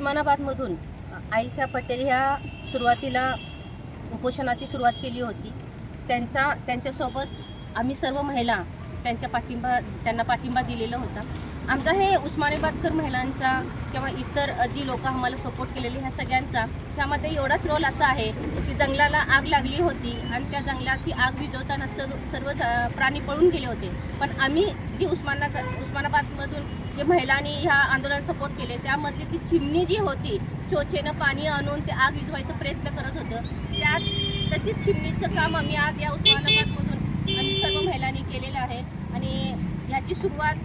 उस्मानाबादमधून आयशा पटेल ह्या सुरुवातीला उपोषणाची सुरुवात केली होती। त्यांच्यासोबत आम्ही सर्व महिला त्यांना पाठिंबा दिलेला होता। आमचा हे उस्मानाबादकर महिलांचा किंवा इतर जी लोक आम्हाला सपोर्ट केलेले ह्या सगळ्यांचा त्यामध्ये एवढाच रोल असा आहे की जंगलाला आग लागली होती आणि त्या जंगलाची आग विझवताना सर्व प्राणी पळून गेले होते, पण आम्ही जी उस्मानाबादमधून जे महिलांनी ह्या आंदोलन सपोर्ट केले त्यामधली ती चिमणी जी होती चोचेनं पाणी आणून ते आग विझवायचा प्रयत्न करत होतं, त्यात तशीच चिमणीचं काम आम्ही आज या उस्मानाबादमधून आम्ही सर्व महिलांनी केलेलं आहे। आणि याची सुरुवात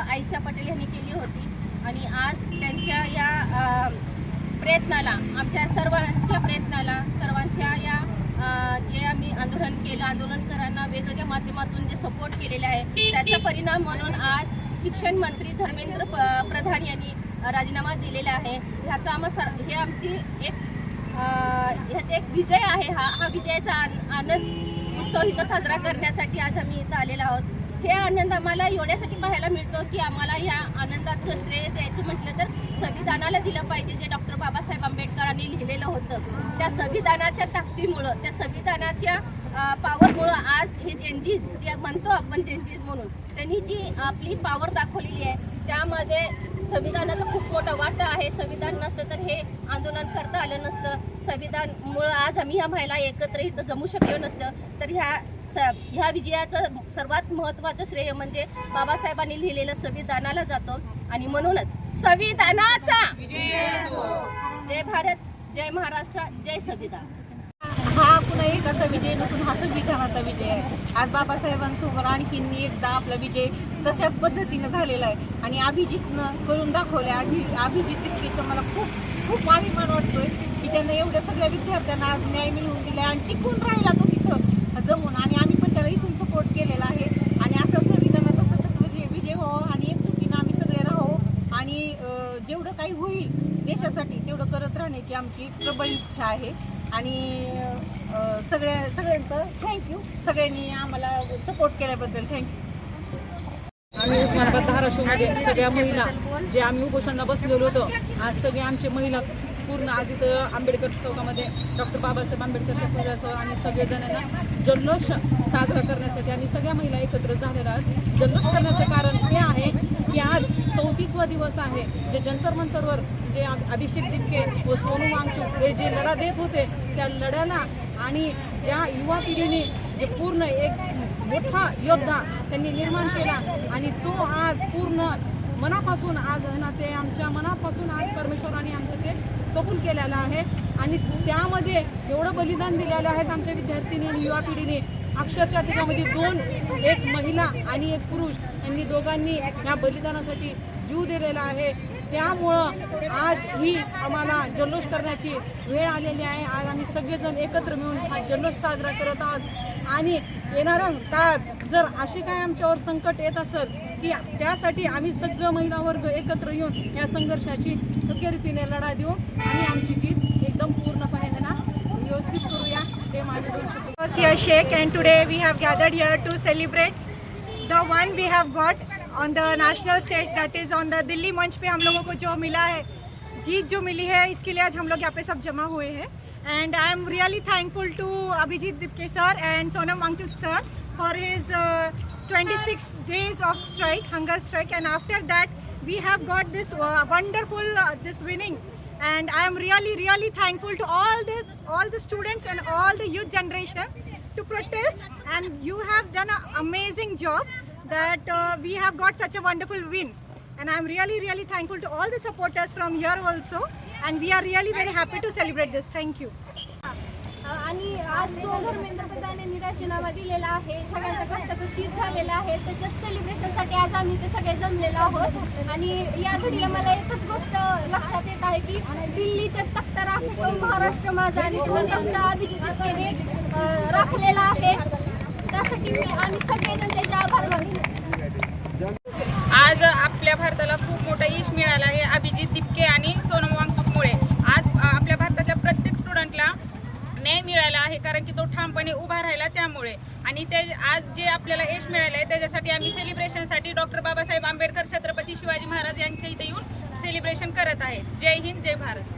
आयशा पटेल यांनी केली होती आणि आज त्यांच्या या प्रयत्नाला आमच्या सर्वांच्या या जे आम्ही आंदोलनकरांना वेगवेगळ्या माध्यमातून जे सपोर्ट केलेले आहे त्याचा परिणाम म्हणून आज शिक्षण मंत्री धर्मेंद्र प्रधान यांनी राजीनामा दिलेला आहे। ह्याचा एक विजय आहे। हा विजयाचा आनंद उत्सव इथं साजरा करण्यासाठी आज आम्ही इथं आलेलो आहोत। हे आनंद आम्हाला एवढ्यासाठी पाहायला मिळतो की आम्हाला या आनंदाचं श्रेय द्यायचं म्हटलं तर संविधानाला दिलं पाहिजे, जे डॉक्टर बाबासाहेब आंबेडकरांनी लिहिलेलं होतं। त्या संविधानाच्या ताकदीमुळं, त्या संविधानाच्या पॉवरमुळं आज हे जेनजीज जे म्हणतो आपण जेनजीज म्हणून त्यांनी जी आपली पॉवर दाखवलेली आहे त्यामध्ये संविधानाचा खूप मोठा वाटा आहे। संविधान नसतं तर हे आंदोलन करता आलं नसतं। संविधानमुळं आज आम्ही ह्या महिला एकत्र इथं जमू शकलो नसतं। तर ह्या विजयाचं सर्वात महत्त्वाचं श्रेय म्हणजे बाबासाहेबांनी लिहिलेलं संविधानाला जातो आणि म्हणूनच संविधानाचा जय भारत, जय महाराष्ट्र, जय संविधान। हा पुन्हा एकाचा विजय नसून हा संविधानाचा विजय आहे। आज बाबासाहेबांसमोर आणखीन एकदा आपला विजय तशाच पद्धतीनं झालेला आहे आणि अभिजितनं करून दाखवलं। अभिजित तितकीचं मला खूप अभिमान वाटतोय की त्यांना एवढ्या सगळ्या विद्यार्थ्यांना आज न्याय मिळवून दिला आणि टिकून राहिला तो तिथं जमून, आणि आम्ही पण त्याला इथून सपोर्ट केलेला आहे। आणि असं संविधानाचा सतत विजय व्हावं आणि एकजुटीनं आम्ही सगळे राहावं आणि जेवढं काही होईल देशासाठी तेवढं करत राहण्याची आमची प्रबळ इच्छा आहे। आणि सगळ्यांचं थँक्यू, सगळ्यांनी आम्हाला सपोर्ट केल्याबद्दल थँक्यू। आम्ही उस्मानाबाद धाराशिवमध्ये सगळ्या महिला जे आम्ही उपोषणाला बसलेलो होतो, आज सगळे आमचे महिला पूर्ण आज इथं आंबेडकर चौकामध्ये डॉक्टर बाबासाहेब आंबेडकरच्या पुतळ्यासह आणि सगळेजणांना जल्लोष साजरा करण्यासाठी आम्ही सगळ्या महिला एकत्र झालेल्या आहोत। जल्लोष करण्याचं कारण हे आहे की आज 34वा दिवस आहे जे जंतर मंतरवर जे अभिषेक दिपके व सोनू वांगचूक हे जे लढा देत होते त्या लढ्याला आणि ज्या युवा पिढीने जे पूर्ण एक मोठा योद्धा त्यांनी निर्माण केला आणि तो आज पूर्ण मनापासून आज ना ते आमच्या मनापासून आज परमेश्वराने आमचं ते कबूल केलेलं आहे आणि त्यामध्ये एवढं बलिदान दिलेलं आहे आमच्या विद्यार्थिनी आणि युवा पिढीने। अक्षरशः त्याच्यामध्ये एक महिला आणि एक पुरुष यांनी दोघांनी या बलिदानासाठी जीव दिलेला आहे। त्यामुळं आज ही आम्हाला जल्लोष करण्याची वेळ आलेली आहे। आज आम्ही सगळेजण एकत्र मिळून हा जल्लोष साजरा करत आहोत आणि येणाऱ्या काळात जर अशी काय आमच्यावर संकट येत असेल की त्यासाठी आम्ही सगळं महिला वर्ग एकत्र येऊन या संघर्षाची योग्य रीतीने लढा देऊ आणि आमची जीत एकदम पूर्णपणे व्यवस्थित करूया। ते माझे Asiya Sheikh, and today we have gathered here to celebrate the one we have got on the national stage, that is on the Delhi मंच पे हम लोगों को जो मिला है, जीत जो मिली है, इसके लिए आज हम लोग यहाँ पे सब जमा हुए हैं। And I am really thankful to Abhijit Dipke sir and Sonam Wangchuk sir for his 26 days of strike, hunger strike, and after that we have got this wonderful this winning. And I am really thankful to all the students and all the youth generation to protest, and you have done an amazing job that we have got such a wonderful win. And I am really thankful to all the supporters from here also, and we are really very happy to celebrate this. Thank you. आणि आज जो धर्मेंद्र प्रधान यांनी राजीनामा दिलेला आहे, सगळ्यांच्या कष्टाचं चीज झालेलं आहे, त्याच्या सेलिब्रेशनसाठी आज आम्ही ते सगळे जमलेलो आहोत। आणि या घडीला मला एकच गोष्ट लक्षात येत आहे की दिल्लीच्या तख्त राखतो महाराष्ट्र माझा, आणि तो तख्त अभिजित दिपकेने राखलेला आहे। त्यासाठी मी आम्ही सगळेजण त्याचे आभार मानतो। आज आपल्या भारताला खूप मोठा यश मिळालं आहे अभिजित दिपके आणि सोनम वांगचूकमुळे। आज आपल्या भारताच्या प्रत्येक स्टुडंटला न्याय मिळाला आहे, कारण की तो ठामपणे उभा राहिला त्यामुळे। आणि ते आज जे आपल्याला यश मिळालं आहे त्याच्यासाठी आम्ही सेलिब्रेशनसाठी डॉक्टर बाबासाहेब आंबेडकर छत्रपती शिवाजी महाराज यांच्या इथे येऊन सेलिब्रेशन करत आहेत. जय हिंद, जय भारत.